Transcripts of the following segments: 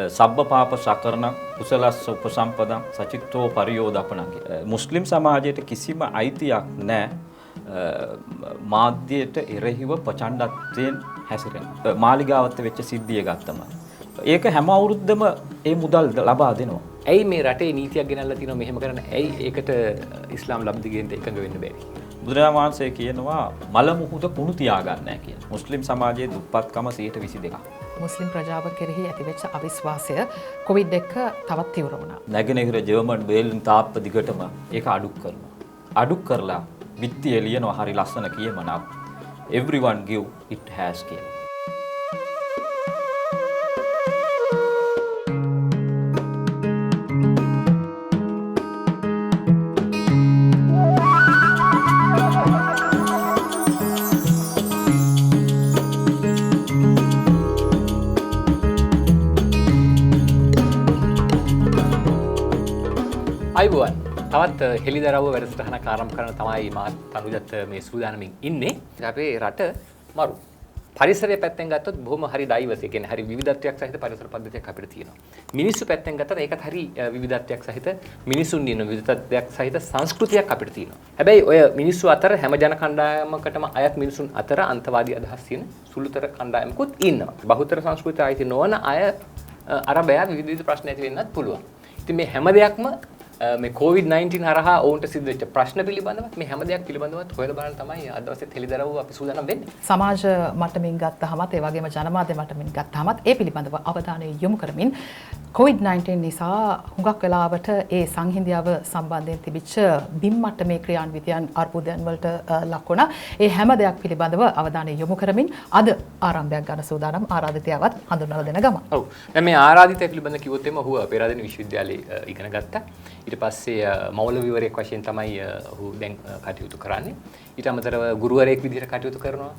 සබ්බ පාප සකරණ කුසලස්ස උපසම්පදං සචිත්තෝ පරියෝදපණං. මුස්ලිම් සමාජයට කිසිම අයිතියක් නැහැ මාධ්‍යයට එරෙහිව ප්‍රචණ්ඩත්වයෙන් හැසිරෙන. මාලිගාවත් වෙච්ච සිද්ධිය ගත්තම ඒක හැම අවුරුද්දම ඒ මුදල් ලබා දෙනවා. ඇයි මේ රටේ නීතියක් ගෙනල්ලා තියෙනවා මෙහෙම කරන්න? ඇයි ඒකට ඉස්ලාම් ලබ්ධිගෙන්ට එකඟ වෙන්න බැරි? බුදුරජාණන් වහන්සේ කියනවා මල මුහුද කුණු තියාගන්න නැහැ කියලා. මුස්ලිම් සමාජයේ දුප්පත්කම 22%. මුස්ලිම් ප්‍රජාව කෙරෙහි ඇතිවෙච්ච අවිශ්වාසය කොවිඩ් එක්ක තවත් තීව්‍ර වුණා. නැගෙනහිර ජර්මන් බේලින් තාප්ප දිගටම ඒක අඩු කරනවා. අඩු කරලා විත්තිය ලියනවා හරි ලස්සන කියමනක්. everyone give it has කියලා. අයිබෝන් තවත් හෙළිදරව්ව වැඩසටහනක් ආරම්භ කරන තමයි මාත් තනුජත් මේ සූදානමින් ඉන්නේ. අපේ රට මරු පරිසරය පැත්තෙන් ගත්තොත් බොහොම හරි ඩයිවර්ස්. ඒ කියන්නේ හරි විවිධත්වයක් සහිත පරිසර පද්ධතියක් අපිට තියෙනවා. මිනිස්සු පැත්තෙන් ගත්තත් ඒකත් හරි විවිධත්වයක් සහිත මිනිසුන් ඉන්න විවිධත්වයක් සහිත සංස්කෘතියක් අපිට තියෙනවා. හැබැයි ඔය මිනිස්සු අතර හැම ජන කණ්ඩායමකටම අයත් මිනිසුන් අතර අන්තවාදී අදහස් තියෙන සුළුතර කණ්ඩායමකුත් ඉන්නවා. බහුතර සංස්කෘතිය අයිති නොවන අය අරබයා විවිධ ප්‍රශ්න ඇති වෙන්නත් පුළුවන්. ඉතින් මේ හැම දෙයක්ම මේ COVID-19 හරහා ඔවුන්ට සිද්ධ වෙච්ච ප්‍රශ්න පිළිබඳව මේ හැම දෙයක් පිළිබඳව හොයලා බලන්න තමයි අද දවසේ හෙළිදරව්ව අපි සූදානම් වෙන්නේ. සමාජ මට්ටමින් ගත්තහමත් ඒ වගේම ජනමාධ්‍ය මට්ටමින් ගත්තහමත් ඒ පිළිබඳව අවධානය යොමු කරමින් COVID-19 නිසා හුඟක් වෙලාවට ඒ සංහිඳියාව සම්බන්ධයෙන් තිබිච්ච බිම් මට්ටමේ ක්‍රියාන්විතයන් අර්බුදයන් වලට ලක් වුණා. ඒ හැම දෙයක් පිළිබඳව අවධානය යොමු කරමින් අද ආරම්භයක් ගන්න සූදානම් ආරාධිතයවත් හඳුන්වලා දෙන ගමන්. ඔව්. දැන් මේ ආරාධිතය පිළිබඳ කිව්වොත් එම ඔහු පෙරාදෙණිය විශ්වවිද්‍යාලයේ ඉගෙන ගත්තා. ඊට පස්සේ මෞලවිවරයෙක් වශයෙන් තමයි ඔහු දැන් කටයුතු කරන්නේ. ඊට අමතරව ගුරුවරයෙක් විදිහට කටයුතු කරනවා.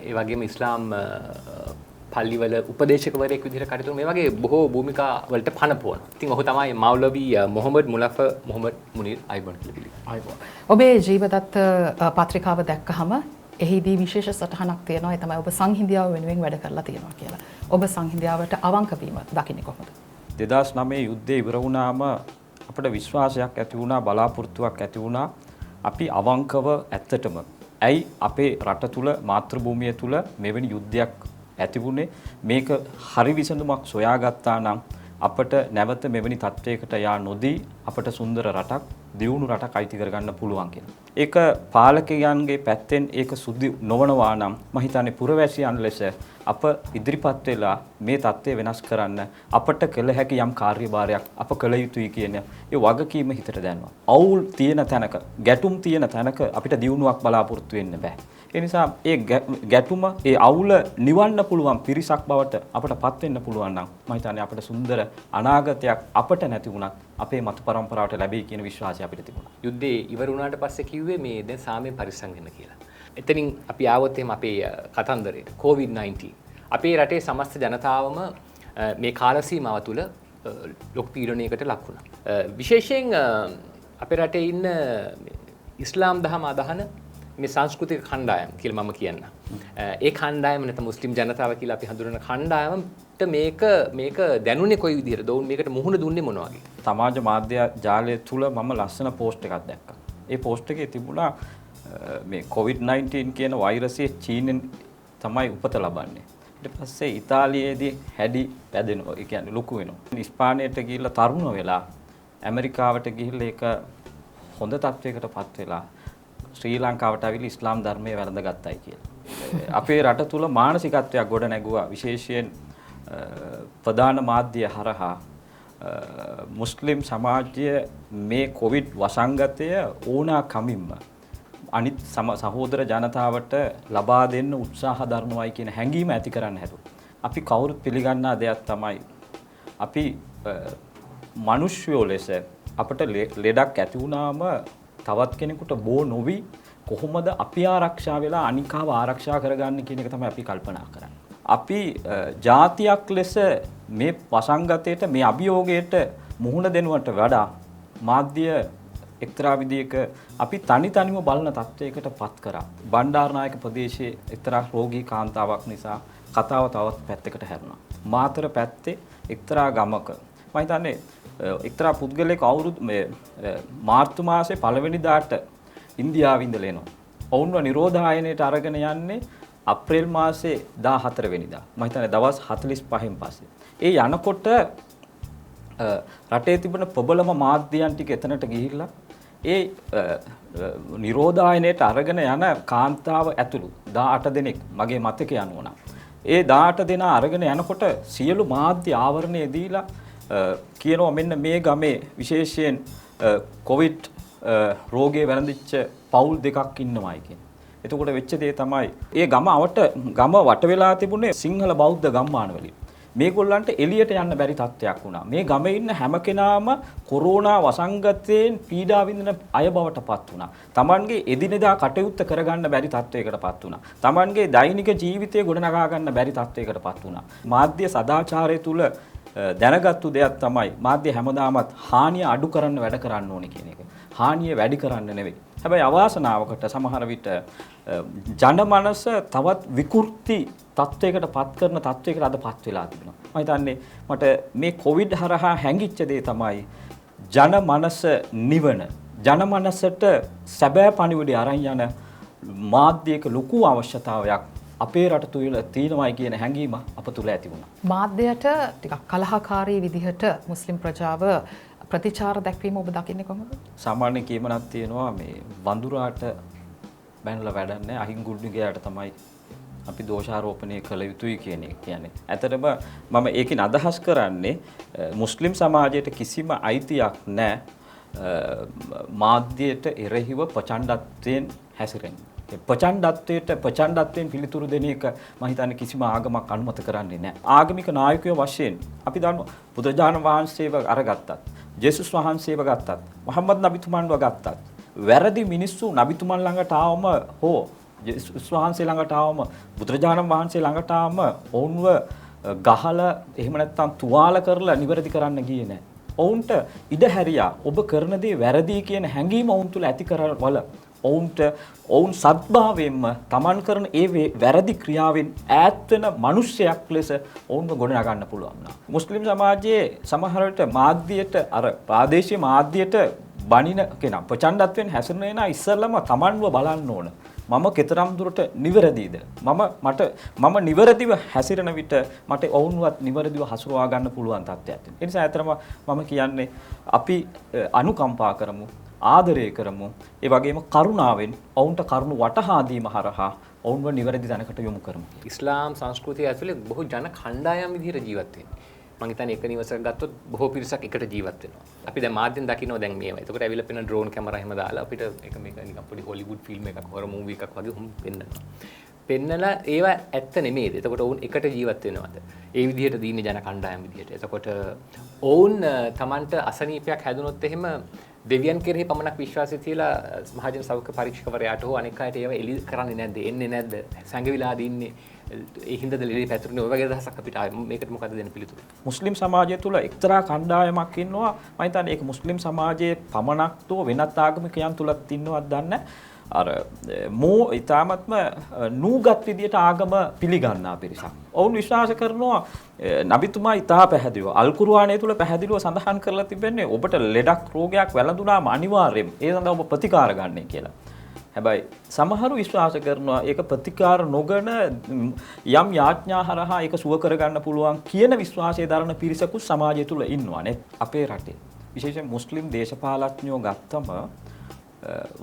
ඒ වගේම ඉස්ලාම් පල්ලිවල උපදේශකවරයෙක් විදිහට කටයුතු මේ වගේ බොහෝ භූමිකා වලට පනපවනවා. ඉතින් ඔහු තමයි මෞලවි මොහමඩ් මුලෆර් මොහමඩ් මුනීර් අයිබෝන් කියලා පිළිගන්නේ. අයිබෝන්. ඔබේ ජීවදත්ත පත්‍රිකාව දැක්කහම එහිදී විශේෂ සටහනක් තියෙනවා. ඒ තමයි ඔබ සංහිඳියාව වෙනුවෙන් වැඩ කරලා තියෙනවා කියලා. ඔබ සංහිඳියාවට අවංක වීම දකින්නේ කොහොමද? 2009 යුද්ධය ඉවර වුණාම අපිට විශ්වාසයක් ඇති වුණා, බලාපොරොත්තුවක් ඇති වුණා. අපි අවංකව ඇත්තටම ඇයි අපේ රට තුල මාතෘභූමිය තුල මෙවැනි යුද්ධයක් ඇති වුණේ? මේක හරි විසඳුමක් සොයාගත්තා නම් අපට නැවත මෙවැනි තත්වයකට යා නොදී අපට සුන්දර රටක්, දියුණු රටක් අයිති කරගන්න පුළුවන් කියලා. ඒක පාලකයන්ගේ පැත්තෙන් ඒක සුදු නොවනවා නම් මම හිතන්නේ පුරවැසියන් ලෙස අප ඉදිරිපත් වෙලා මේ தත්ත්වය වෙනස් කරන්න අපට කළ හැකි යම් කාර්යභාරයක් අප කළ යුතුයි කියන ඒ වගකීම හිතට දැනෙනවා. අවුල් තියෙන තැනක, ගැටුම් තියෙන තැනක අපිට දියුණුවක් බලාපොරොත්තු වෙන්න බෑ. ඒ නිසා ඒ ගැටුම, ඒ අවුල නිවන්න පුළුවන් පිරිසක් බවට අපට පත් වෙන්න පුළුවන් නම් මම හිතන්නේ අපට සුන්දර අනාගතයක් අපට නැති වුණත් අපේ මත පරම්පරාවට ලැබෙයි කියන විශ්වාසය අපිට තිබුණා. යුද්ධේ ඉවර වුණාට පස්සේ කිව්වේ මේ දැන් සාමයෙන් පරිස්සම් වෙන්න කියලා. එතනින් අපි ආවොත් එහෙම අපේ කතන්දරේට COVID-19 අපේ රටේ සමස්ත ජනතාවම මේ කාල සීමාව තුළ ලොකු පීඩනයකට ලක් වුණා. විශේෂයෙන් අපේ රටේ ඉන්න ඉස්ලාම් දහම අදහන මේ සංස්කෘතික කණ්ඩායම් කියලා මම කියන්න. ඒ කණ්ඩායම නැත්නම් මුස්ලිම් ජනතාව කියලා අපි හඳුනන කණ්ඩායමට මේක දැනුනේ කොයි විදිහටද? ඔවුන් මේකට මුහුණ දුන්නේ මොන වගේ? සමාජ මාධ්‍ය ජාලය තුල මම ලස්සන පෝස්ට් එකක් දැක්කා. ඒ පෝස්ට් එකේ තිබුණා මේ COVID-19 කියන වෛරසය චීනෙන් තමයි උපත ලබන්නේ. ඊට පස්සේ ඉතාලියේදී හැඩි පැදෙනවා. ඒ කියන්නේ ලොකු වෙනවා. ඉස්පානයට ගිහිල්ලා තරුණ වෙලා ඇමරිකාවට ගිහිල්ලා ඒක හොඳ තත්වයකටපත් වෙලා ශ්‍රී ලංකාවට ආවිල ඉස්ලාම් ධර්මයේ වැළඳගත්තයි කියලා. අපේ රට තුල මානසිකත්වයක් ගොඩ නැගුවා. විශේෂයෙන් ප්‍රධාන මාධ්‍ය හරහා මුස්ලිම් සමාජය මේ කොවිඩ් වසංගතය ඕනා කමින්ම අනිත් සහෝදර ජනතාවට ලබා දෙන්න උත්සාහ දරනවායි කියන හැඟීම ඇති කරන්න හැදුවා. අපි කවුරුත් පිළිගන්නා දෙයක් තමයි අපි මිනිස්සුયો ලෙස අපට ලෙඩක් ඇති වුණාම තවත් කෙනෙකුට බෝ නොවි කොහොමද අපි ආරක්ෂා වෙලා අනිකාව ආරක්ෂා කරගන්නේ කියන එක තමයි අපි කල්පනා කරන්නේ. අපි ජාතියක් ලෙස මේ වසංගතයට මේ අභියෝගයට මුහුණ දෙනුවට වඩා මාධ්‍ය එක්තරා විදියක අපි තනිව බලන තත්වයකට පත් කරා. බණ්ඩාරනායක ප්‍රදේශයේ එක්තරා රෝගී කාන්තාවක් නිසා කතාව තවත් පැත්තකට හැරුණා. මාතර පැත්තේ එක්තරා ගමක මම හිතන්නේ එක්තරා පුද්ගලයෙක් අවුරුදු මාර්තු මාසේ පළවෙනිදාට ඉන්දියාවේ ඉඳලා එනවා. ඔවුන්ව නිරෝධායනයට අරගෙන යන්නේ අප්‍රේල් මාසේ 14 වෙනිදා. මම හිතන්නේ දවස් 45න් පස්සේ. ඒ යනකොට රටේ තිබෙන ප්‍රබලම මාධ්‍යයන් ටික එතනට ගිහිල්ලා ඒ නිරෝධායනයට අරගෙන යන කාන්තාව ඇතුළු 18 දෙනෙක් මගේ මතකය අනුව නම් ඒ 18 දෙනා අරගෙන යනකොට සියලු මාධ්‍ය ආවරණය දීලා කියනවා මෙන්න මේ ගමේ විශේෂයෙන් කොවිඩ් රෝගයේ වැළඳිච්ච පවුල් දෙකක් ඉන්නවායි කියන්නේ. එතකොට වෙච්ච දේ තමයි ඒ ගම වට වෙලා තිබුණේ සිංහල බෞද්ධ ගම්මානවලින්. මේගොල්ලන්ට එළියට යන්න බැරි තත්ත්වයක් වුණා. මේ ගමේ ඉන්න හැම කෙනාම කොරෝනා වසංගතයෙන් පීඩා විඳින අය බවට පත් වුණා. Tamanගේ එදිනෙදා කටයුත්ත කරගන්න බැරි තත්ත්වයකට පත් වුණා. Tamanගේ දෛනික ජීවිතය ගොඩනගා ගන්න බැරි තත්ත්වයකට පත් වුණා. මාධ්‍ය සදාචාරය තුල දැනගත්තු දෙයක් තමයි මාධ්‍ය හැමදාමත් හානිය අඩු කරන්න වැඩ කරන්න ඕනේ කියන එක. හානිය වැඩි කරන්න නෙවෙයි. හැබැයි අවාසනාවකට සමහර විට ජනමනස තවත් විකෘති තත්වයකට පත් කරන තත්වයකට අදපත් වෙලා තිබෙනවා. මම හිතන්නේ මට මේ කොවිඩ් හරහා හැංගිච්ච දේ තමයි ජනමනස නිවන. ජනමනසට සැබෑ පණිවිඩය අරන් යන මාධ්‍යයක ලොකු අවශ්‍යතාවයක් අපේ රට තුල තියෙනවායි කියන හැඟීම අප තුල ඇති වුණා. මාධ්‍යයට ටිකක් කලහකාරී විදිහට මුස්ලිම් ප්‍රජාව ප්‍රතිචාර දැක්වීම ඔබ දකින්නේ කොහොමද? සාමාන්‍ය කීමනක් තියෙනවා මේ වඳුරාට බැනලා වැඩක් නැහැ අහිංගුඩු ගෑයට තමයි අපි දෝෂාරෝපණය කළ යුතුයි කියන එක කියන්නේ. ඇත්තටම මම ඒකෙන් අදහස් කරන්නේ මුස්ලිම් සමාජයට කිසිම අයිතියක් නැහැ මාධ්‍යයට එරෙහිව ප්‍රචණ්ඩත්වයෙන් හැසිරෙන්න. ප්‍රචණ්ඩත්වයෙන් පිළිතුරු දෙන එක මම හිතන්නේ කිසිම ආගමක් අනුමත කරන්නේ නැහැ. ආගමික නායකයෝ වශයෙන් අපි දන්නවා බුදුරජාණන් වහන්සේව අරගත්තත්, ජේසුස් වහන්සේව ගත්තත්, මොහම්මද් නබිතුමන්ව ගත්තත් වැරදි මිනිස්සු නබිතුමන් ළඟට ආවම හෝ ජේසුස් වහන්සේ ළඟට ආවම බුදුරජාණන් වහන්සේ ළඟට ආවම ඔවුන්ව ගහලා එහෙම නැත්නම් තුවාල කරලා නිවැරදි කරන්න ගියේ නැහැ. ඔවුන්ට ඉඩ හැරියා ඔබ කරන දේ වැරදි කියන හැඟීම ඔවුන් තුල ඇති කරවල ඔවුන් සත්භාවයෙන්ම තමන් කරන ඒ වැරදි ක්‍රියාවෙන් ඈත් වෙන මිනිසෙක් ලෙස ඔවුන්ව ගොඩනගන්න පුළුවන් වුණා. මුස්ලිම් සමාජයේ සමහර විට මාධ්‍යයට අර ප්‍රාදේශීය මාධ්‍යයට බණින කෙනා ප්‍රචණ්ඩත්වයෙන් හැසිරෙන එනා ඉස්සෙල්ලම තමන්ව බලන්න ඕන. මම කෙතරම් දුරට නිවැරදිද? මම නිවැරදිව හැසිරෙන විට මට ඔවුන්වත් නිවැරදිව හසුරවා ගන්න පුළුවන් තත්ත්වයක් තියෙනවා. ඒ නිසා ඇත්තටම මම කියන්නේ අපි අනුකම්පා කරමු, ආදරය කරමු, ඒ වගේම කරුණාවෙන් ඔවුන්ට කරුණු වටහා දීම හරහා ඔවුන්ව නිවැරදි තැනකට යොමු කරමු. ඉස්ලාම් සංස්කෘතිය ඇතුලේ බොහෝ ජන කණ්ඩායම් විදිහට ජීවත් වෙන්නේ. මම හිතන්නේ එක නිවසක් ගත්තොත් බොහෝ පිරිසක් එකට ජීවත් වෙනවා. අපි දැන් මාධ්‍යෙන් දකින්න දැන් මේවා. ඒකට ඇවිල්ලා පෙනෙන ඩ්‍රෝන් කැමරා එහෙම දාලා අපිට එක මේක නිකන් පොඩි හොලිවුඩ් ෆිල්ම් එකක්, හොරර් මූවි එකක් වගේ පෙන්නනවා. පෙන්නලා ඒවා ඇත්ත නෙමෙයිද? එතකොට ඔවුන් එකට ජීවත් වෙනවද? ඒ විදිහට දින්නේ ජන කණ්ඩායම් විදිහට. එතකොට ඔවුන් Tamanට අසනීපයක් හැදුනොත් එහෙම දෙවියන් කෙරෙහි පමණක් විශ්වාසය තියලා මහජන සෞඛ්‍ය පරීක්ෂකවරයාට හෝ අනෙක් අයට ඒවා එලි කරන්නේ නැද්ද? එන්නේ නැද්ද? සංගවිලා දින්නේ ඒ හින්දාද ලෙඩේ පැතුරුනේ? ඔය වගේ දහසක් අපිට මේකට මොකද දෙන්න පිළිතුර? මුස්ලිම් සමාජය තුළ එක්තරා කණ්ඩායමක් ඉන්නවා. මම හිතන්නේ ඒක මුස්ලිම් සමාජයේ පමණක් තෝ වෙනත් ආගමිකයන් තුලත් ඉන්නවත් දන්නේ අර ඊ타මත්ම නූගත් විදියට ආගම පිළිගන්නා පිරිසක්. ඔවුන් විශ්වාස කරනවා නබිතුමා ඊතා පැහැදිලිව අල් කුර්ආනය තුල පැහැදිලිව සඳහන් කරලා තිබෙන්නේ ඔබට ලෙඩක් රෝගයක් වැළඳුනාම අනිවාර්යයෙන් ඒ සඳහා ඔබ ප්‍රතිකාර ගන්නයි කියලා. හැබැයි සමහරු විශ්වාස කරනවා ඒක ප්‍රතිකාර නොගන යම් යාඥා හරහා ඒක සුව කරගන්න පුළුවන් කියන විශ්වාසය දරන පිරිසකුත් සමාජය තුල ඉන්නවා නේ අපේ රටේ. විශේෂයෙන් මුස්ලිම් දේශපාලඥයෝ ගත්තම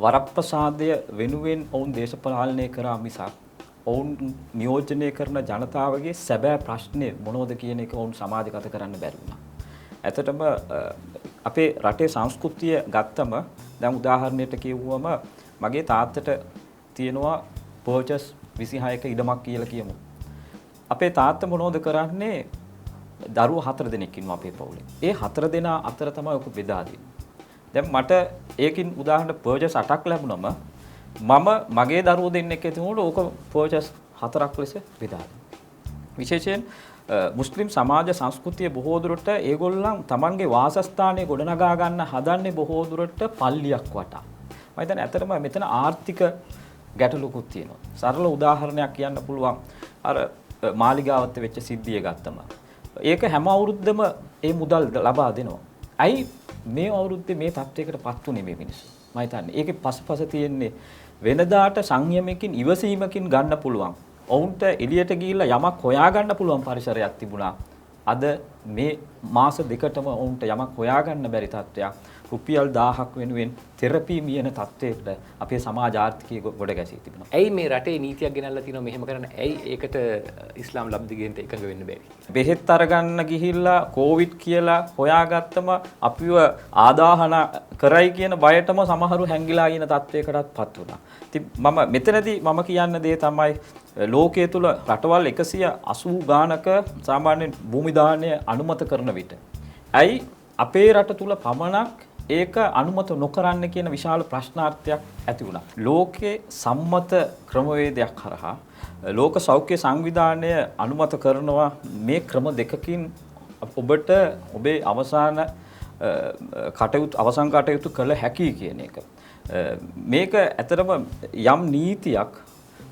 වරප්‍රසාදය වෙනුවෙන් ඔවුන් දේශපාලනය කරා මිසක් ඔවුන් නියෝජනය කරන ජනතාවගේ සැබෑ ප්‍රශ්නේ මොනවද කියන එක ඔවුන් සමාජගත කරන්න බැරි වුණා. ඇත්තටම අපේ රටේ සංස්කෘතිය ගත්තම දැන් උදාහරණයක් කිව්වම මගේ තාත්තට තියෙනවා පර්චස් 26ක ඉඩමක් කියලා කියමු. අපේ තාත්තා මොනවද කරන්නේ? දරුවෝ 4 දෙනෙක් ඉන්නවා අපේ පවුලේ. ඒ 4 දෙනා අතර තමයි ඔක බෙදා දෙන්නේ. දැන් මට ඒකින් උදාහරණ පර්චස් 8ක් ලැබුණම මම මගේ දරුවෝ දෙන්නෙක් එතනට ඕක පර්චස් 4ක් ලෙස බෙදා දෙනවා. විශේෂයෙන් මුස්ලිම් සමාජ සංස්කෘතිය බොහෝ දුරට ඒගොල්ලන් Tamanගේ වාසස්ථානයේ ගොඩනගා ගන්න හදන්නේ බොහෝ දුරට පල්ලියක් වටා. මම හිතන්නේ ඇත්තටම මෙතන ආර්ථික ගැටලුකුත් තියෙනවා. සරල උදාහරණයක් කියන්න පුළුවන්. අර මාලිගාවත් වෙච්ච සිද්ධිය ගත්තම ඒක හැම අවුරුද්දම ඒ මුදල් ලබා දෙනවා. ඇයි මේ අවුරුද්දේ මේ තත්වයකටපත් උනේ මේ මිනිස්සු? මම හිතන්නේ ඒකේ පසුපස තියෙන්නේ වෙනදාට සංයමයකින් ඉවසීමකින් ගන්න පුළුවන්. ඔවුන්ට එළියට ගිහිල්ලා යමක් හොයාගන්න පුළුවන් පරිසරයක් තිබුණා. අද මේ මාස දෙකටම ඔවුන්ට යමක් හොයාගන්න බැරි තත්ත්වයක්. රුපියල් 1000ක් වෙනුවෙන් තෙරපි මියන තත්ත්වයකට අපේ සමාජ ආර්ථිකය ගොඩ ගැසී තිබෙනවා. ඇයි මේ රටේ නීතියක් ගෙනල්ලා තිනවා මෙහෙම කරන්න? ඇයි ඒකට ඉස්ලාම් ලබ්ධිගෙන්ට එකඟ වෙන්න බැරි? බෙහෙත් අරගන්න ගිහිල්ලා කොවිඩ් කියලා හොයාගත්තම අපිව ආදාහන කරයි කියන බයටම සමහරු හැංගිලා ඉන තත්ත්වයකටත්පත් වුණා. ඉතින් මම මෙතනදී මම කියන්න දේ තමයි ලෝකයේ තුල රටවල් 180 ගානක සාමාන්‍ය භූමි දාහනය අනුමත කරන විට ඇයි අපේ රට තුල පමණක් ඒක අනුමත නොකරන්න කියන විශාල ප්‍රශ්නාර්ථයක් ඇති වුණා. ලෝකේ සම්මත ක්‍රමවේදයක් කරහා ලෝක සෞඛ්‍ය සංවිධානය අනුමත කරනවා මේ ක්‍රම දෙකකින් ඔබට ඔබේ අවසන් කටයුතු කළ හැකි කියන එක. මේක ඇත්තටම යම් නීතියක්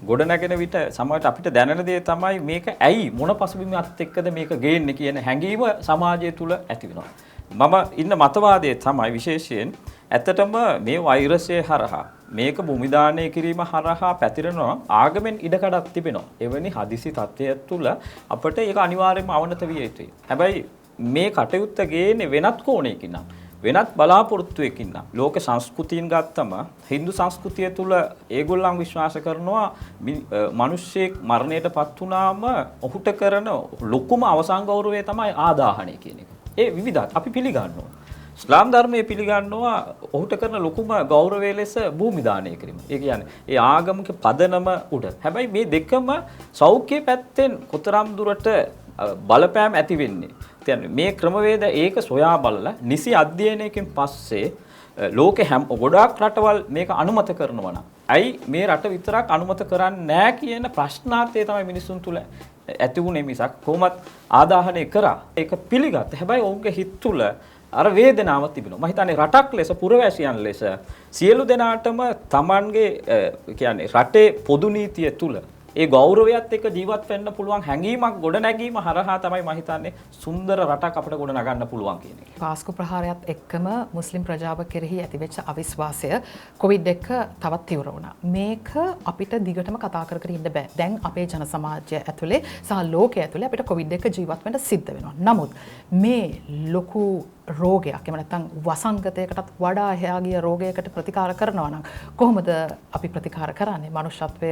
ගොඩනැගෙන විට සමහරට අපිට දැනෙන දේ තමයි මේක ඇයි මොන පසුබිමත් එක්කද මේක ගේන්නේ කියන හැඟීම සමාජය තුල ඇති වෙනවා. මම ඉන්න මතවාදයේ තමයි විශේෂයෙන් ඇත්තටම මේ වෛරසය හරහා මේක භූමිදානය කිරීම හරහා පැතිරෙනවා ආගමෙන් ඉඩකඩක් තිබෙනවා. එවැනි හදිසි තත්ත්වයක් තුල අපිට ඒක අනිවාර්යයෙන්ම අවනත විය යුතුයි. හැබැයි මේ කටයුත්ත ගේන්නේ වෙනත් කෝණයකින් නම් වෙනත් බලාපොරොත්තුවකින් නම් ලෝක සංස්කෘතියින් ගත්තම Hindu සංස්කෘතිය තුල ඒගොල්ලන් විශ්වාස කරනවා මිනිස්සෙක් මරණයටපත් වුණාම ඔහුට කරන ලොකුම අවසන් ගෞරවය තමයි ආදාහනය කියන එක. ඒ විවිධ අපි පිළිගන්නවා. ඉස්ලාම් ධර්මයේ පිළිගන්නවා ඔහුට කරන ලොකුම ගෞරවය ලෙස භූමි දානය කිරීම. ඒ කියන්නේ ඒ ආගමික පදනම උඩ. හැබැයි මේ දෙකම සෞඛ්‍ය පැත්තෙන් කොතරම් දුරට බලපෑම් ඇති වෙන්නේ. කියන්නේ මේ ක්‍රමවේද ඒක සොයා බලලා නිසි අධ්‍යයනයකින් පස්සේ ලෝකෙ ගොඩාක් රටවල් මේක අනුමත කරනවා නම් ඇයි මේ රට විතරක් අනුමත කරන්නේ නැහැ කියන ප්‍රශ්නාර්ථය තමයි මිනිසුන් තුල ඇති වුනේ මිසක් කොහොමත් ආදාහනය කරා ඒක පිළිගත්ත. හැබැයි ඔවුන්ගේ හිත තුල අර වේදනාවක් තිබෙනවා. මම හිතන්නේ රටක් ලෙස පුරවැසියන් ලෙස සියලු දෙනාටම Tamanගේ කියන්නේ රටේ පොදු නීතිය තුල ඒ ගෞරවයත් එක්ක ජීවත් වෙන්න පුළුවන් හැඟීමක් ගොඩ නැගීම හරහා තමයි මම හිතන්නේ සුන්දර රටක් අපිට ගොඩ නගන්න පුළුවන් කියන එක. පාස්කු ප්‍රහාරයත් එක්කම මුස්ලිම් ප්‍රජාව කෙරෙහි ඇතිවෙච්ච අවිශ්වාසය කොවිඩ් එක තවත් තීව්‍ර වුණා. මේක අපිට දිගටම කතා කර කර ඉන්න බෑ. දැන් අපේ ජන සමාජය ඇතුලේ සහ ලෝකයේ ඇතුලේ අපිට කොවිඩ් එක ජීවත් වෙන්න සිද්ධ වෙනවා. නමුත් මේ ලොකු රෝගයක් එහෙම නැත්නම් වසංගතයකටත් වඩා එහා ගිය රෝගයකට ප්‍රතිකාර කරනවා නම් කොහොමද අපි ප්‍රතිකාර කරන්නේ මනුෂ්‍යත්වය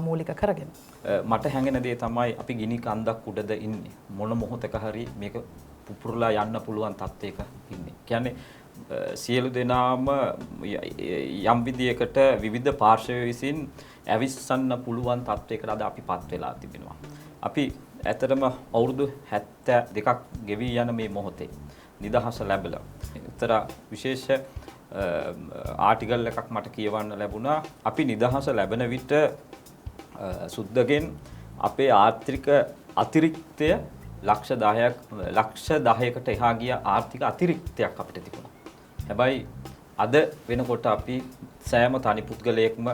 මූලික කරගෙන? මට හැඟෙන දේ තමයි අපි ගිනි කන්දක් උඩද ඉන්නේ. මොන මොහොතක හරි මේක පුපුරලා යන්න පුළුවන් තත්ත්වයක ඉන්නේ. කියන්නේ සියලු දෙනාම යම් විදියකට විවිධ පාර්ශ්ව විසින් ඇවිස්සන්න පුළුවන් තත්ත්වයකට අද අපිපත් වෙලා තිබෙනවා. අපි ඇත්තටම අවුරුදු 72ක් ගෙවි යන මේ මොහොතේ නිදහස ලැබලා එක්තරා විශේෂ ආටිකල් එකක් මට කියවන්න ලැබුණා. අපි නිදහස ලැබෙන විට සුද්දගෙන් අපේ ආර්ථික අතිරික්තය ලක්ෂ 10කට එහා ගිය ආර්ථික අතිරික්තයක් අපිට තිබුණා. හැබැයි අද වෙනකොට අපි සෑම තනි පුද්ගලයෙක්ම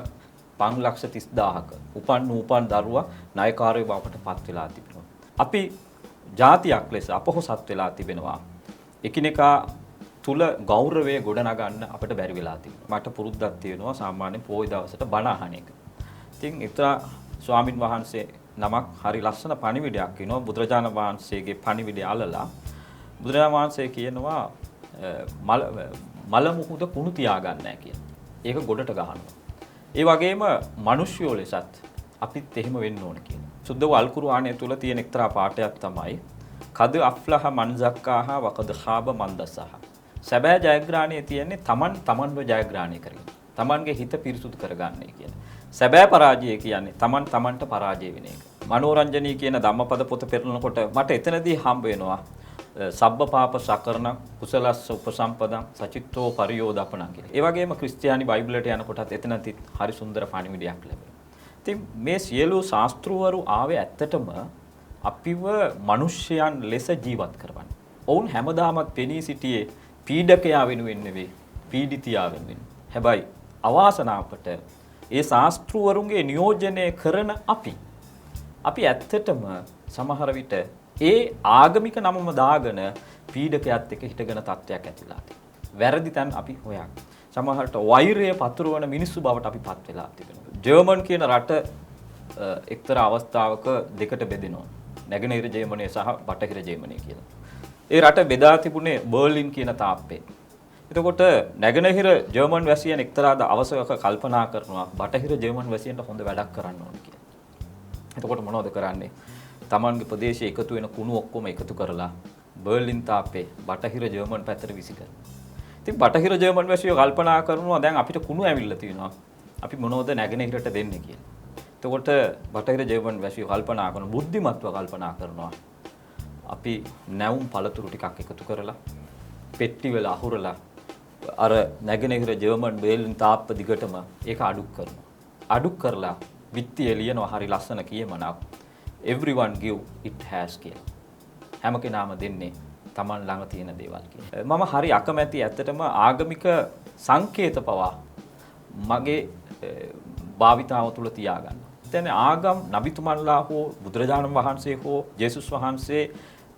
5,30,000ක උපන් දරුවා ණයකාරයෝ බවට පත් වෙලා තිබෙනවා. අපි ජාතියක් ලෙස අපොහොසත් වෙලා තිබෙනවා. එකිනෙකා තුල ගෞරවය ගොඩනගන්න අපිට බැරි වෙලා තියෙනවා. මට පුරුද්දක් තියෙනවා සාමාන්‍ය පොයි දවසට බණ අහන එක. ඉතින් එක්තරා ස්වාමින් වහන්සේ නමක් හරි ලස්සන පණිවිඩයක් කියනවා බුදුරජාණන් වහන්සේගේ පණිවිඩය අල්ලලා බුදුරජාණන් වහන්සේ කියනවා මල මුහුද කුණු තියාගන්න නැහැ කියන. ඒක ගොඩට ගහනවා. ඒ වගේම මිනිස්යෝ ලෙසත් අපිත් එහෙම වෙන්න ඕන කියන. සුද්ධ වල් කුර්ආනය තුල තියෙන එක්තරා පාඩයක් තමයි කද අෆ්ලහ මන් සක්කාහා වකද ખાබ මන් දසහා. සැබෑ ජයග්‍රහණය තියෙන්නේ තමන්ව ජයග්‍රහණය කරගෙන. තමන්ගේ හිත පිරිසුදු කරගන්නයි කියන්නේ. සැබෑ පරාජය කියන්නේ තමන්ට පරාජය වෙන එක. මනෝරංජනී කියන ධම්මපද පොත පෙරලනකොට මට එතනදී හම්බ වෙනවා සබ්බ පාප සකරණ කුසලස්ස උපසම්පදං සචිත්තෝ පරියෝදපණ කියලා. ඒ වගේම ක්‍රිස්තියානි බයිබලයට යනකොටත් එතනදී හරි සුන්දර පණිවිඩයක් ලැබෙනවා. ඉතින් මේ සියලු ශාස්ත්‍රවරු ආවේ ඇත්තටම අපිව මිනිස්යන් ලෙස ජීවත් කරවන්න. ඔවුන් හැමදාමත් පෙනී සිටියේ පීඩකයා වෙනුවෙන් නෙවෙයි පීඩිතයා වෙනුවෙන්. හැබැයි අවාසනාවට ඒ ශාස්ත්‍රවරුන්ගේ නියෝජනය කරන අපි අපි ඇත්තටම සමහර විට ඒ ආගමික නමම දාගෙන පීඩකයාත් එක්ක හිටගෙන තත්ත්වයක් ඇතිලා තියෙනවා. වැරදි තැන් අපි හොයන්නේ. සමහරට වෛරය පතුරවන මිනිස්සු බවට අපි පත් වෙලා තිබෙනවා. ජර්මන් කියන රට එක්තරා අවස්ථාවක දෙකට බෙදෙනවා. නැගෙනහිර ජර්මනිය සහ බටහිර ජර්මනිය කියලා. ඒ රට බෙදා තිබුණේ බර්ලින් කියන තාප්පේ. එතකොට නැගෙනහිර ජර්මන් වැසියන් එක්තරා අවසරක කල්පනා කරනවා බටහිර ජර්මන් වැසියන්ට හොඳ වැඩක් කරන්න ඕන කියලා. එතකොට මොනවද කරන්නේ? තමන්ගේ ප්‍රදේශයේ එකතු වෙන කුණු ඔක්කොම එකතු කරලා බර්ලින් තාප්පේ බටහිර ජර්මන් පැත්තට විසි කරනවා. ඉතින් බටහිර ජර්මන් වැසියෝ කල්පනා කරනවා දැන් අපිට කුණු ඇවිල්ලා තියෙනවා. අපි මොනවද නැගෙනහිරට දෙන්නේ කියලා. එතකොට බටහිර ජර්මන් වැසියෝ කල්පනා කරන බුද්ධිමත්ව කල්පනා කරනවා. අපි නැවුම් පළතුරු ටිකක් එකතු කරලා පෙට්ටි වල අහුරලා අර නැගෙනහිර ජර්මන් බර්ලින් තාප්ප දිගටම ඒක අඩුක් කරනවා. අඩුක් කරලා විත්තිය ලියනවා හරි ලස්සන කියමනක්. everyone give it has කියලා. හැම කෙනාම දෙන්නේ Taman ළඟ තියෙන දේවල් කියලා. මම හරි අකමැති ඇත්තටම ආගමික සංකේත පවා මගේ භාවිතාව තුළ තියාගන්න. දැන් ආගම් නබිතුමන්ලා හෝ බුදුරජාණන් වහන්සේ හෝ ජේසුස් වහන්සේ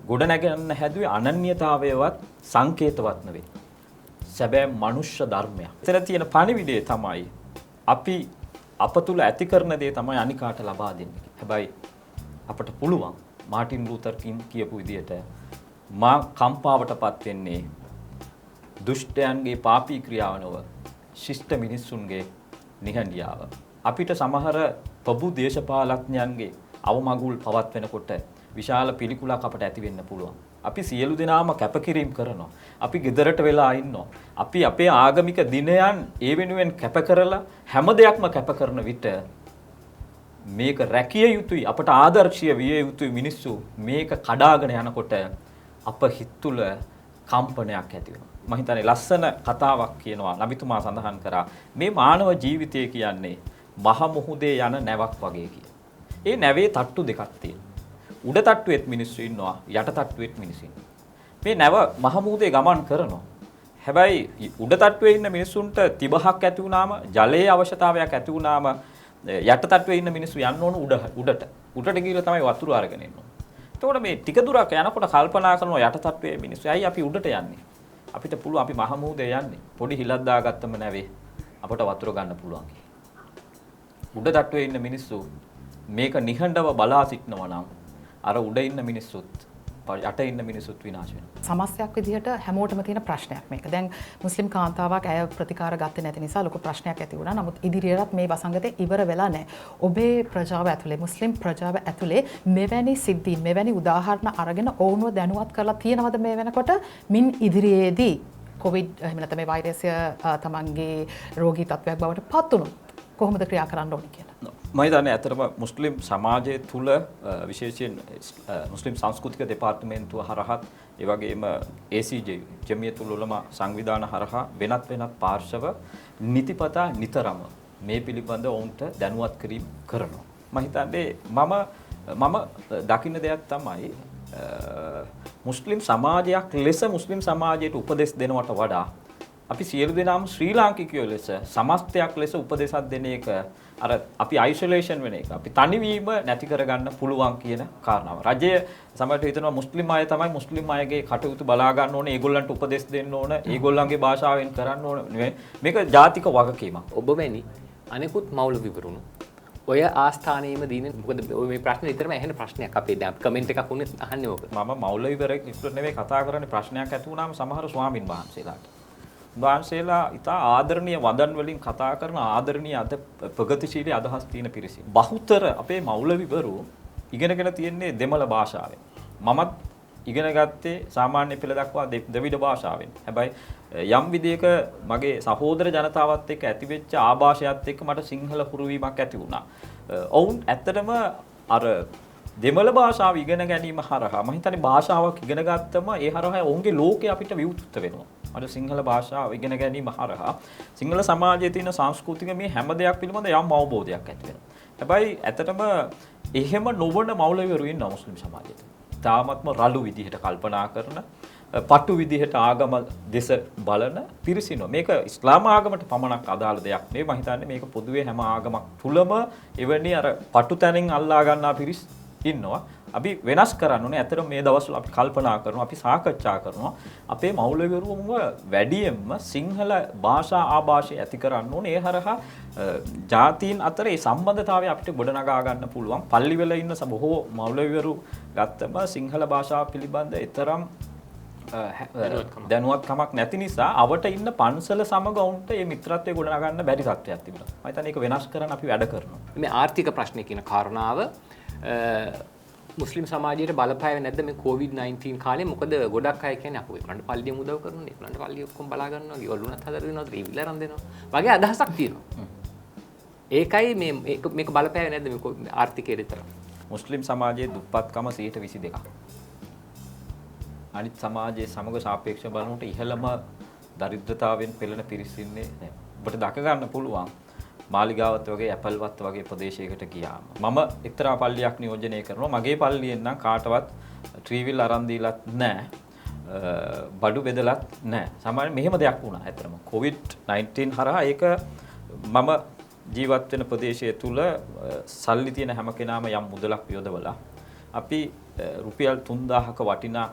ගොඩනැගන්න හැදුවේ අනන්‍යතාවයවත් සංකේතවත් නෙවෙයි. සැබෑ මනුෂ්‍ය ධර්මයක්. එතන තියෙන පණිවිඩය තමයි අපි අප තුළ ඇති කරන දේ තමයි අනිකාට ලබා දෙන්නේ. හැබැයි අපට පුළුවන් මාටින් ලූතර් කිං කියපු විදිහට මා කම්පාවටපත් වෙන්නේ දුෂ්ටයන්ගේ පාපී ක්‍රියාව නොව ශිෂ්ට මිනිස්සුන්ගේ නිහඬියාව. අපිට සමහර ප්‍රභු දේශපාලඥයන්ගේ අවමගුල් පවත්වනකොට විශාල පිළිකුලක් අපට ඇති වෙන්න පුළුවන්. අපි සියලු දෙනාම කැපකිරීම කරනවා. අපි ගෙදරට වෙලා ඉන්නවා. අපි අපේ ආගමික දිනයන් ඒ වෙනුවෙන් කැප කරලා හැම දෙයක්ම කැප කරන විට මේක රැකිය යුතුයි අපට ආදර්ශීය විය යුතුයි මිනිස්සු මේක කඩාගෙන යනකොට අප හිත තුළ කම්පනයක් ඇති වෙනවා. මම හිතන්නේ ලස්සන කතාවක් කියනවා නබිතුමා සඳහන් කරා මේ මානව ජීවිතය කියන්නේ මහ මුහුදේ යන නැවක් වගේ කියලා. ඒ නැවේ තට්ටු දෙකක් තියෙනවා. උඩ තට්ටුවෙත් මිනිස්සු ඉන්නවා යට තට්ටුවෙත් මිනිස්සු ඉන්නවා. මේ නැව මහ මුහුදේ ගමන් කරනවා. හැබැයි උඩ තට්ටුවේ ඉන්න මිනිස්සුන්ට තිබහක් ඇති වුණාම ජලයේ අවශ්‍යතාවයක් ඇති වුණාම යට තට්ටුවේ ඉන්න මිනිස්සු යන්න ඕන උඩට. උඩට ගිහලා තමයි වතුර අරගෙන එන්නේ. එතකොට මේ ටික දුරක් යනකොට කල්පනා කරනවා යට තට්ටුවේ මිනිස්සු ඇයි අපි උඩට යන්නේ? අපිට පුළුවන් අපි මහ මුහුදේ යන්නේ. පොඩි හිලක් දාගත්තම නැවේ අපට වතුර ගන්න පුළුවන්. උඩ තට්ටුවේ ඉන්න මිනිස්සු මේක නිහඬව බලා සිටනවා නම් අර උඩ ඉන්න මිනිස්සුත් යට ඉන්න මිනිස්සුත් විනාශ වෙනවා. සමස්තයක් විදිහට හැමෝටම තියෙන ප්‍රශ්නයක් මේක. දැන් මුස්ලිම් කාන්තාවක් ඇය ප්‍රතිකාර ගත්තේ නැති නිසා ලොකු ප්‍රශ්නයක් ඇති වුණා. නමුත් ඉදිරියටත් මේ වසංගතය ඉවර වෙලා නැහැ. ඔබේ ප්‍රජාව ඇතුලේ මුස්ලිම් ප්‍රජාව ඇතුලේ මෙවැනි සිද්ධීන් මෙවැනි උදාහරණ අරගෙන ඔවුන්ව දැනුවත් කරලා තියෙනවද මේ වෙනකොට මින් ඉදිරියේදී කොවිඩ් එහෙම නැත්නම් මේ වෛරසය තමන්ගේ රෝගී තත්ත්වයක් බවට පත් වුණොත් කොහොමද ක්‍රියා කරන්න ඕනේ කියලා? මම හිතන්නේ ඇත්තටම මුස්ලිම් සමාජය තුළ විශේෂයෙන් මුස්ලිම් සංස්කෘතික දෙපාර්තමේන්තුව හරහා ඒ වගේම ACJ ජමියතුල් උලමා සංවිධාන හරහා වෙනත් පාර්ශව නිතිපතා නිතරම මේ පිළිබඳ ඔවුන්ට දැනුවත් කිරීම කරනවා. මම හිතන්නේ මම දකින්න දෙයක් තමයි මුස්ලිම් සමාජයක් ලෙස මුස්ලිම් සමාජයට උපදෙස් දෙනවට වඩා අපි සියලු දෙනාම ශ්‍රී ලාංකිකයෝ ලෙස සමස්තයක් ලෙස උපදෙසක් දෙන එක අර අපි අයිසොලේෂන් වෙන එක අපි තනිවීම නැති කරගන්න පුළුවන් කියන කාරණාව. රජය සමහරට හිතනවා මුස්ලිම් අය තමයි මුස්ලිම් අයගේ කටයුතු බලා ගන්න ඕනේ, ඒගොල්ලන්ට උපදෙස් දෙන්න ඕන, ඒගොල්ලන්ගේ භාෂාවෙන් කරන්න ඕන. මේක ජාතික වගකීමක්. ඔබ වැනි අනෙකුත් මෞලවිවරුන් ඔය ආස්ථානයේම දින මොකද මේ ප්‍රශ්නේ විතරම ඇහෙන ප්‍රශ්නයක් අපේ දැන් කමෙන්ට් එකක් උනේ අහන්නේ ඕක. මම මෞලවිවරෙක් නෙවෙයි කතා කරන්නේ ප්‍රශ්නයක් ඇති වුණාම සමහර ස්වාමින් වහන්සේලාට. වහන්සේලා ඉතා ආදරණීය වදන් වලින් කතා කරන ආදරණීය අද ප්‍රගතිශීලී අදහස් තියෙන පිරිස. බහුතර අපේ මෞලවිවරු ඉගෙනගෙන තියෙන්නේ දෙමළ භාෂාවෙන්. මමත් ඉගෙන ගත්තේ සාමාන්‍ය පෙළ දක්වා දෙවිඩ භාෂාවෙන්. හැබැයි යම් විදියක මගේ සහෝදර ජනතාවත් එක්ක ඇතිවෙච්ච ආభాෂයත් එක්ක මට සිංහල හුරු වීමක් ඇති වුණා. ඔවුන් ඇත්තටම අර දෙමළ භාෂාව ඉගෙන ගැනීම හරහා මම හිතන්නේ භාෂාවක් ඉගෙන ගත්තම ඒ හරහා ඔවුන්ගේ ලෝකය අපිට විවෘත වෙනවා. අර සිංහල භාෂාව ඉගෙන ගැනීම හරහා සිංහල සමාජයේ තියෙන සංස්කෘතික මේ හැම දෙයක් පිළිබඳ යම් අවබෝධයක් ඇති වෙනවා. හැබැයි ඇත්තටම එහෙම නොවන මෞලවිවරු ඉන්නවා මුස්ලිම් සමාජයේ. තාමත්ම රළු විදිහට කල්පනා කරන පටු විදිහට ආගම දෙස බලන පිරිසිනෝ. මේක ඉස්ලාම ආගමට පමණක් අදාළ දෙයක් නෙවෙයි. මම හිතන්නේ මේක පොදුවේ හැම ආගමක් තුලම එවැනි අර පටු තැනින් අල්ලා ගන්නා පිරිස් ඉන්නවා. අපි වෙනස් කරන්න ඕනේ. ඇත්තටම මේ දවස්වල අපි කල්පනා කරනවා, අපි සාකච්ඡා කරනවා. අපේ මෞලවිවරුම වැඩියෙන්ම සිංහල භාෂා ආభాෂය ඇති කරන්න ඕනේ. ඒ හරහා ජාතීන් අතර ඒ සම්බන්ධතාවය අපිට ගොඩනගා ගන්න පුළුවන්. පල්ලිවල ඉන්න බොහෝ මෞලවිවරු ගත්තම සිංහල භාෂාව පිළිබඳ ඊතරම් දැනුවත්කමක් නැති නිසා අවට ඉන්න පන්සල සමග වුන්ට මේ මිත්‍රත්වය ගොඩනගන්න බැරි තත්ත්වයක් තිබුණා. මම හිතන්නේ ඒක වෙනස් කරන්න අපි වැඩ කරනවා. මේ ආර්ථික ප්‍රශ්නේ කියන කාරණාව මුස්ලිම් සමාජයට බලපෑවේ නැද්ද මේ COVID-19 කාලේ? මොකද ගොඩක් අය කියන්නේ අපෝ ඒගොල්ලන්ට පල්ලියෙන් උදව් කරනවා, ඒගොල්ලන්ට පල්ලිය ඔක්කොම බලා ගන්නවා, ගෙවල් උනත් හදලා දෙනවා, ත්‍රිවිල් අරන් දෙනවා වගේ අදහසක් තියෙනවා. ඒකයි මේක බලපෑවේ නැද්ද මේ ආර්ථිකයේ විතර? මුස්ලිම් සමාජයේ දුප්පත්කම 22%. අනිත් සමාජයේ සමග සාපේක්ෂව බලනකොට ඉහළම දරිද්‍රතාවයෙන් පෙළෙන පිරිස් ඉන්නේ නැහැ. ඔබට දක ගන්න පුළුවන් මාලිගාවත් වගේ ඇපල්වත් වගේ ප්‍රදේශයකට ගියාම මම එක්තරා පල්ලියක් නියෝජනය කරනවා. මගේ පල්ලියෙන් නම් කාටවත් ට්‍රීවිල් අරන් දීලත් නැහැ. බඩු බෙදලත් නැහැ. සාමාන්‍යයෙන් මෙහෙම දෙයක් වුණා. ඇත්තටම COVID-19 හරහා ඒක මම ජීවත් වෙන ප්‍රදේශය තුල සල්ලි තියෙන හැම කෙනාම යම් මුදලක් යොදවලා අපි රුපියල් 3000ක වටිනා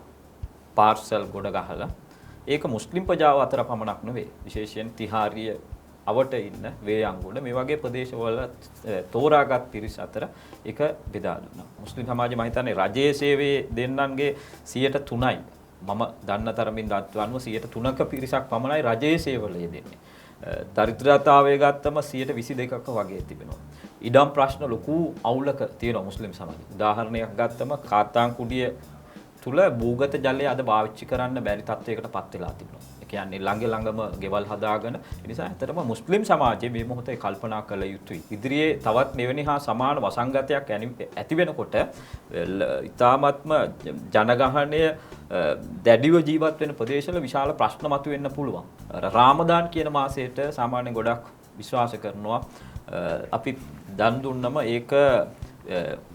පාර්සල් ගොඩ ගහලා ඒක මුස්ලිම් ප්‍රජාව අතර පමණක් නෙවෙයි. විශේෂයෙන් තිහාරිය අවට ඉන්න වේයන්ගොඩ මේ වගේ ප්‍රදේශවල තෝරාගත් පිරිස අතර ඒක බෙදා දුන්නා. මුස්ලිම් සමාජය මම හිතන්නේ රජයේ සේවයේ දෙන්නන්ගේ 3%යි. මම දන්න තරමින් දත්වන්ව 3%ක පිරිසක් පමණයි රජයේ සේවලයේ දෙන්නේ. දරිද්‍රතාවය ගත්තම 22%ක වගේ තිබෙනවා. ඉඩම් ප්‍රශ්න ලොකු අවුලක තියෙනවා මුස්ලිම් සමාජය. උදාහරණයක් ගත්තම කාතාන්කුඩිය තුල භූගත ජලය අද පාවිච්චි කරන්න බැරි තත්වයකට පත් වෙලා තිබෙනවා. ඒ කියන්නේ ළඟම ගෙවල් හදාගෙන ඒ නිසා ඇත්තටම මුස්ලිම් සමාජයේ මේ මොහොතේ කල්පනා කළ යුතුයි. ඉදිරියේ තවත් මෙවැනි හා සමාන වසංගතයක් ඇති වෙනකොට ඉතාමත්ම ජනගහනය දැඩිව ජීවත් වෙන ප්‍රදේශවල විශාල ප්‍රශ්න මතුවෙන්න පුළුවන්. රාමදාන් කියන මාසයට සාමාන්‍යයෙන් ගොඩක් විශ්වාස කරනවා අපි දන් දුන්නම ඒක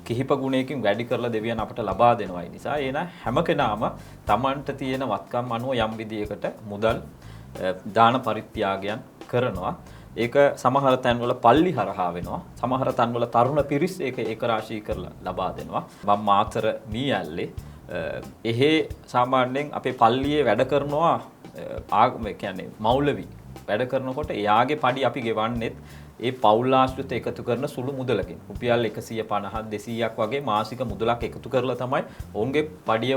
කිහිප ගුණයකින් වැඩි කරලා දෙවියන් අපට ලබා දෙනවා. ඒ නිසා එන හැම කෙනාම Tamanට තියෙන වත්කම් අනුව යම් විදියකට මුදල් දාන පරිත්‍යාගයන් කරනවා. ඒක සමහර තැන්වල පල්ලි හරහා වෙනවා. සමහර තැන්වල තරුණ පිරිස් ඒක ඒකරාශී කරලා ලබා දෙනවා. මම මාතර මීයල්ලේ එහෙ සාමාන්‍යයෙන් අපේ පල්ලියේ වැඩ කරනවා ඒ කියන්නේ මෞලවි වැඩ කරනකොට එයාගේ පඩි අපි ගෙවන්නේත් ඒ පවුල් ආශ්‍රිත එකතු කරන සුළු මුදලකින් රුපියල් 150 200ක් වගේ මාසික මුදලක් එකතු කරලා තමයි ඔවුන්ගේ පඩිය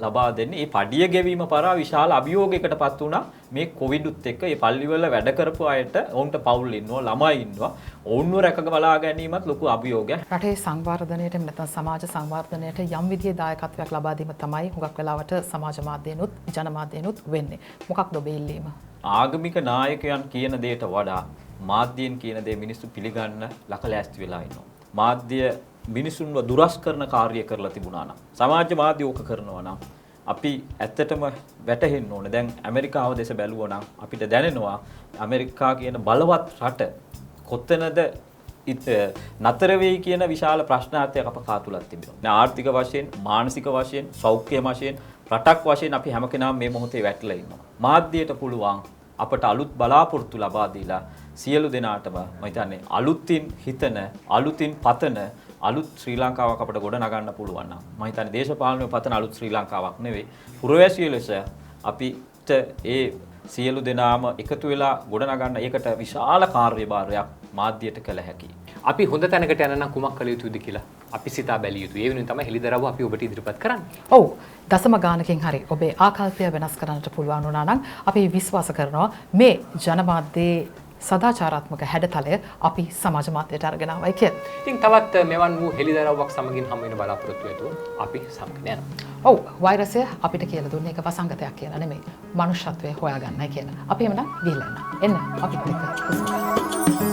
ලබා දෙන්නේ. මේ පඩිය ගෙවීම පරා විශාල අභියෝගයකටපත් වුණා මේ කොවිඩ් උත් එක්ක. මේ පල්ලිවල වැඩ කරපු අයට ඔවුන්ට පවුල් ඉන්නවා, ළමයි ඉන්නවා. ඔවුන්ව රැක බලා ගැනීමත් ලොකු අභියෝගයක්. රටේ සංවර්ධනයට නැත්නම් සමාජ සංවර්ධනයට යම් විදිහේ දායකත්වයක් ලබා දීම තමයි හුඟක් වෙලාවට සමාජ මාධ්‍යනුත් ජනමාධ්‍යනුත් වෙන්නේ. මොකක්ද ඔබේ ඉල්ලීම? ආගමික නායකයන් කියන දෙයට වඩා මාධ්‍යයෙන් කියන දේ මිනිස්සු පිළිගන්න ලකලෑස්ති වෙලා ඉන්නවා. මාධ්‍ය මිනිසුන්ව දුරස් කරන කාර්ය කරලා තිබුණා නම්, සමාජ මාධ්‍ය ඕක කරනවා නම් අපි ඇත්තටම වැටහෙන්න ඕනේ. දැන් ඇමරිකාව දෙස බැලුවා නම් අපිට දැනෙනවා ඇමරිකා කියන බලවත් රට කොතැනද නතර වෙයි කියන විශාල ප්‍රශ්නාර්ථයක් අප කාතුලක් තිබෙනවා. ආර්ථික වශයෙන්, මානසික වශයෙන්, සෞඛ්‍ය වශයෙන්, රටක් වශයෙන් අපි හැම කෙනාම මේ මොහොතේ වැටලා ඉන්නවා. මාධ්‍යයට පුළුවන් අපට අලුත් බලාපොරොත්තු ලබා දීලා සියලු දෙනාටම මම හිතන්නේ අලුතින් හිතන, අලුතින් පතන අලුත් ශ්‍රී ලංකාවක් අපට ගොඩ නගන්න පුළුවන් නම් මම හිතන්නේ දේශපාලනය පතන අලුත් ශ්‍රී ලංකාවක් නෙවෙයි, පුරවැසිය ලෙස අපිට ඒ සියලු දෙනාම එකතු වෙලා ගොඩ නගන්න ඒකට විශාල කාර්යභාරයක් මාධ්‍යයට කළ හැකියි. අපි හොඳ තැනකට යන නම් කුමක් කළ යුතුද කියලා අපි සිතා බැලිය යුතුයි. ඒ වෙනුවෙන් තමයි හෙළිදරව් අපි ඔබට ඉදිරිපත් කරන්නේ. ඔව්. දශම ගානකින් හරි ඔබේ ආකල්පය වෙනස් කරන්නට පුළුවන් වුණා නම් අපි විශ්වාස කරනවා මේ ජනමාධ්‍යයේ සදාචාරාත්මක හැඩතලය අපි සමාජ මාධ්‍යයට අරගෙන ආවයි කියලා. ඉතින් තවත් මෙවන් වූ හෙළිදරව්වක් සමගින් හමු වෙන බලාපොරොත්තු වෙතුව අපි සමගින් යනවා. ඔව්, වෛරසය අපිට කියලා දුන්නේ ඒක වසංගතයක් කියලා නෙමෙයි. මනුෂ්‍යත්වය හොයාගන්නයි කියලා. අපි එමුනම් ගිහිල්ලා එන්න. එන්න අපිත් එක්ක.